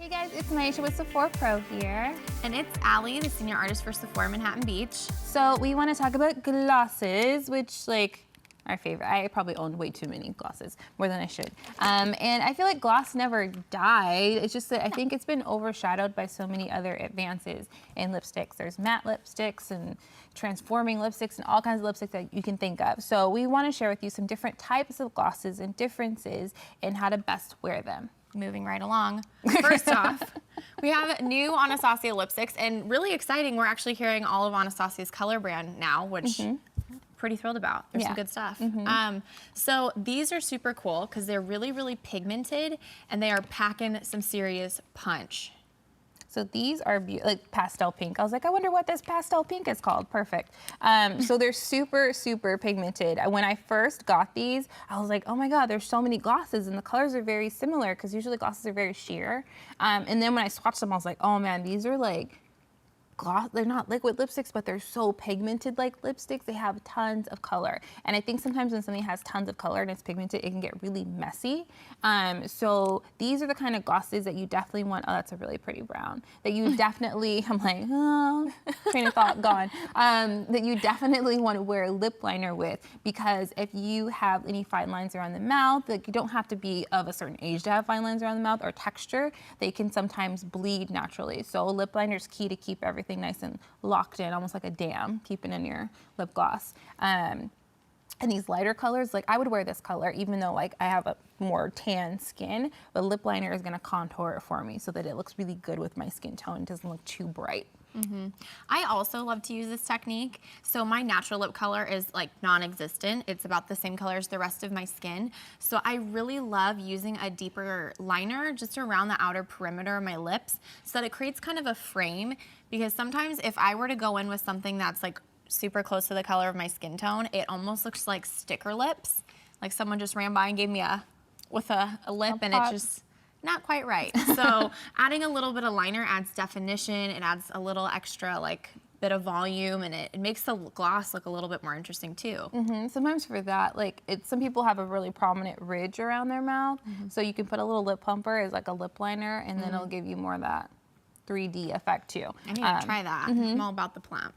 Hey guys, it's Maisha with Sephora Pro here. And it's Allie, the senior artist for Sephora Manhattan Beach. So we want to talk about glosses, which our favorite. I probably own way too many glosses, more than I should. And I feel like gloss never died. It's just that I think it's been overshadowed by so many other advances in lipsticks. There's matte lipsticks and transforming lipsticks and all kinds of lipsticks that you can think of. So we want to share with you some different types of glosses and differences in how to best wear them. Moving right along. First off, we have new Anasazi lipsticks, and really exciting, we're actually carrying all of Anasazi's color brand now, which pretty thrilled about. There's some good stuff. So these are super cool because they're really, really pigmented, and they are packing some serious punch. So these are like pastel pink. I was like, I wonder what this pastel pink is called. Perfect. So they're super, super pigmented. When I first got these, I was like, oh my God, there's so many glosses and the colors are very similar because usually glosses are very sheer. And then when I swatched them, I was like, oh man, these are like gloss. They're not liquid lipsticks, but they're so pigmented like lipsticks. They have tons of color. And I think sometimes when something has tons of color and it's pigmented, it can get really messy. So these are the kind of glosses that you definitely want. Oh, that's a really pretty brown. That you definitely, I'm like, oh, train of thought gone. That you definitely want to wear a lip liner with, because if you have any fine lines around the mouth, like you don't have to be of a certain age to have fine lines around the mouth or texture. They can sometimes bleed naturally. So a lip liner is key to keep everything nice and locked in, almost like a dam, keeping in your lip gloss. And these lighter colors, like I would wear this color even though like I have a more tan skin, but lip liner is gonna contour it for me so that it looks really good with my skin tone. It doesn't look too bright. I also love to use this technique. So my natural lip color is like non-existent. It's about the same color as the rest of my skin. So I really love using a deeper liner just around the outer perimeter of my lips so that it creates kind of a frame, because sometimes if I were to go in with something that's like super close to the color of my skin tone, it almost looks like sticker lips. Like someone just ran by and gave me a lip and it just not quite right. So adding a little bit of liner adds definition, it adds a little extra like bit of volume, and it makes the gloss look a little bit more interesting too. Sometimes for that, like some people have a really prominent ridge around their mouth, so you can put a little lip plumper as like a lip liner, and then it'll give you more of that 3D effect too. I need to try that. I'm all about the plump.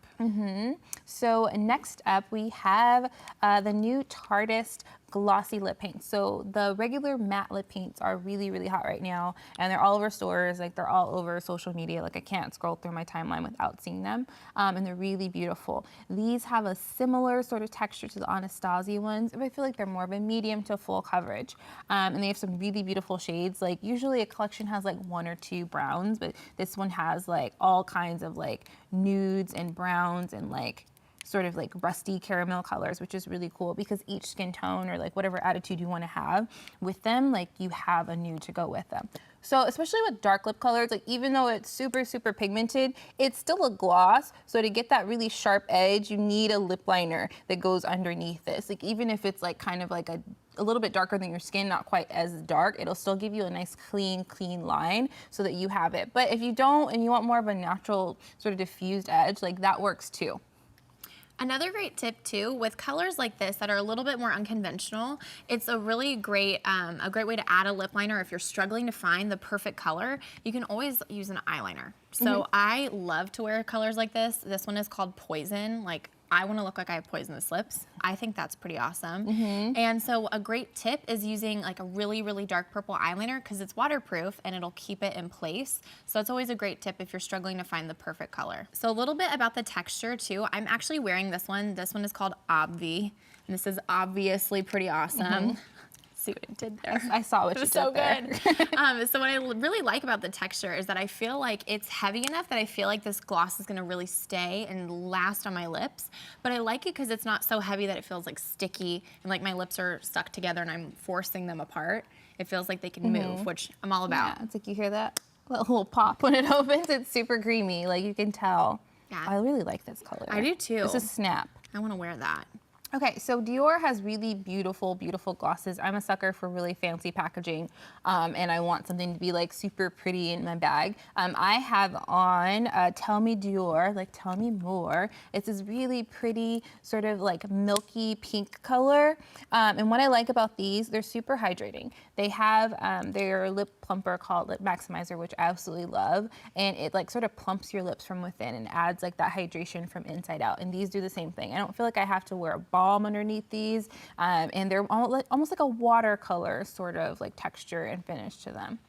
So next up we have the new Tardis glossy lip paint. So the regular matte lip paints are really, really hot right now, and they're all over stores, like they're all over social media. Like I can't scroll through my timeline without seeing them, and they're really beautiful. These have a similar sort of texture to the Anasazi ones, but I feel like they're more of a medium to full coverage. And they have some really beautiful shades. Like usually a collection has like 1 or 2 browns, but this one has like all kinds of like nudes and browns and like sort of like rusty caramel colors, which is really cool because each skin tone or like whatever attitude you want to have with them, like you have a nude to go with them. So especially with dark lip colors, like even though it's super, super pigmented, it's still a gloss. So to get that really sharp edge, you need a lip liner that goes underneath this. Like even if it's like kind of like a little bit darker than your skin, not quite as dark, it'll still give you a nice clean line so that you have it. But if you don't and you want more of a natural sort of diffused edge, like that works too. Another great tip too, with colors like this that are a little bit more unconventional, it's a really great way to add a lip liner. If you're struggling to find the perfect color, you can always use an eyeliner. So I love to wear colors like this. This one is called Poison. Like I want to look like I have poisonous lips. I think that's pretty awesome. And so a great tip is using like a really, really dark purple eyeliner because it's waterproof and it'll keep it in place. So that's always a great tip if you're struggling to find the perfect color. So a little bit about the texture too. I'm actually wearing this one. This one is called Obvi, and this is obviously pretty awesome. See what it did there? I saw what you did there. It was so good. So what I really like about the texture is that I feel like it's heavy enough that I feel like this gloss is gonna really stay and last on my lips. But I like it because it's not so heavy that it feels like sticky and like my lips are stuck together and I'm forcing them apart. It feels like they can move, which I'm all about. Yeah, it's like you hear that little pop when it opens. It's super creamy, like you can tell. Yeah. I really like this color. I do too. It's a snap. I wanna wear that. Okay, so Dior has really beautiful, beautiful glosses. I'm a sucker for really fancy packaging, and I want something to be like super pretty in my bag. I have on Tell Me Dior, like tell me more. It's this really pretty sort of like milky pink color. And what I like about these, they're super hydrating. They have their lip Plumper called Lip Maximizer, which I absolutely love. And it like sort of plumps your lips from within and adds like that hydration from inside out. And these do the same thing. I don't feel like I have to wear a balm underneath these. And they're almost like a watercolor sort of like texture and finish to them.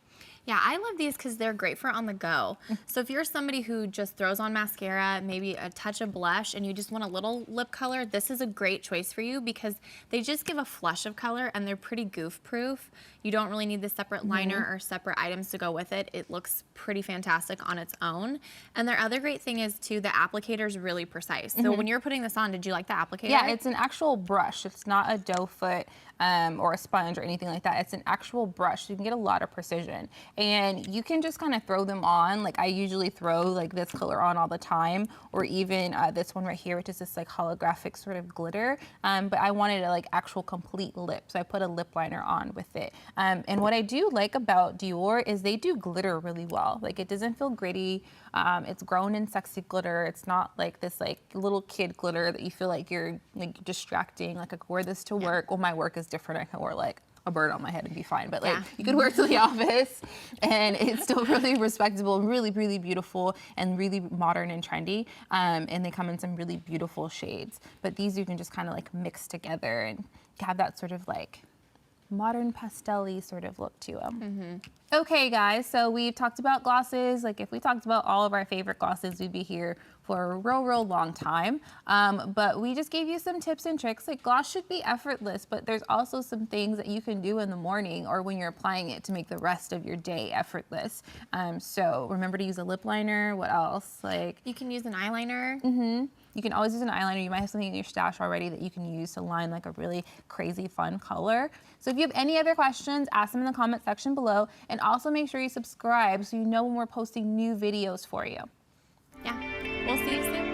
Yeah, I love these because they're great for on the go. So if you're somebody who just throws on mascara, maybe a touch of blush, and you just want a little lip color, this is a great choice for you because they just give a flush of color and they're pretty goof proof. You don't really need the separate liner or separate items to go with it. It looks pretty fantastic on its own. And their other great thing is too, the applicator is really precise. So when you're putting this on, did you like the applicator? Yeah, it's an actual brush. It's not a doe foot or a sponge or anything like that. It's an actual brush. So you can get a lot of precision. And you can just kind of throw them on. Like I usually throw like this color on all the time, or even this one right here, which is this like holographic sort of glitter. But I wanted a like actual complete lip. So I put a lip liner on with it. And what I do like about Dior is they do glitter really well. Like it doesn't feel gritty. It's grown in sexy glitter. It's not like this like little kid glitter that you feel like you're like distracting. Like I could wear this to work. Well, my work is different. I can wear like a bird on my head and be fine. But like you could wear it to the office and it's still really respectable and really, really beautiful and really modern and trendy. And they come in some really beautiful shades. But these you can just kind of like mix together and have that sort of like modern pastel-y sort of look to them. Okay guys, so we've talked about glosses. Like if we talked about all of our favorite glosses, we'd be here for a real long time. But we just gave you some tips and tricks. Like gloss should be effortless, but there's also some things that you can do in the morning or when you're applying it to make the rest of your day effortless. So remember to use a lip liner. What else? Like you can use an eyeliner. You can always use an eyeliner. You might have something in your stash already that you can use to line like a really crazy fun color. So if you have any other questions, ask them in the comment section below. And also make sure you subscribe so you know when we're posting new videos for you. Yeah, we'll see you soon.